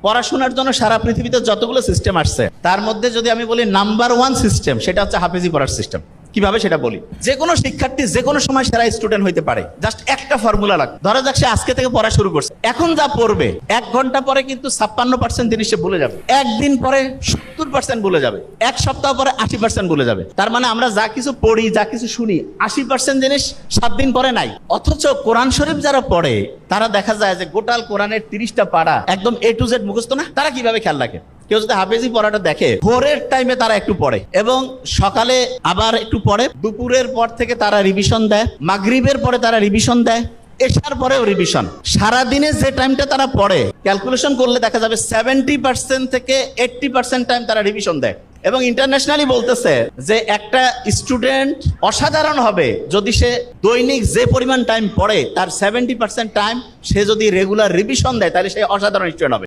পড়াশোনার জন্য সারা পৃথিবীতে যতগুলো সিস্টেম আসছে তার মধ্যে যদি আমি বলি নাম্বার 1 সিস্টেম, সেটা হচ্ছে হাফেজি পড়ার সিস্টেম। কিভাবে সেটা বলি, যে কোনো শিক্ষার্থী যে কোনো সময় সেরা স্টুডেন্ট হইতে পারে। জাস্ট একটা ফর্মুলা লাগবে। ধরা যাক সে আজকে থেকে পড়া শুরু করছে, এখন যা পড়বে 1 ঘন্টা পরে কিন্তু 56% জিনিস সে ভুলে যাবে, একদিন পরে 70% ভুলে যাবে, 1 সপ্তাহ পরে 80% ভুলে যাবে। তার মানে আমরা যা কিছু পড়ি, যা কিছু শুনি, 80% জিনিস 7 দিন পরে নাই। অথচ কোরআন শরীফ যারা পড়ে তারা দেখা যায় যে গোটাল কোরআনের 30টা পারা একদম A to Z মুখস্থ না। তারা কিভাবে খেয়াল রাখে? কেউ যদি হাফেজি পড়াটা দেখে, ভোরের টাইমে তারা একটু পড়ে এবং সকালে আবার একটু পড়ে, দুপুরের পর থেকে তারা রিভিশন দেয়, মাগরিবের পরে তারা রিভিশন দেয়, এশার পরেও রিভিশন। সারাদিনে যে টাইমটা তারা পড়ে ক্যালকুলেশন করলে দেখা যাবে 70% থেকে 80% টাইম তারা রিভিশন দেয়। এবং ইন্টারন্যাশনালি বলতেছে যে একটা স্টুডেন্ট অসাধারণ হবে যদি সে দৈনিক যে পরিমাণ টাইম পড়ে তার 70% টাইম সে যদি রেগুলার রিভিশন দেয়, তাহলে সে অসাধারণ স্টুডেন্ট হবে।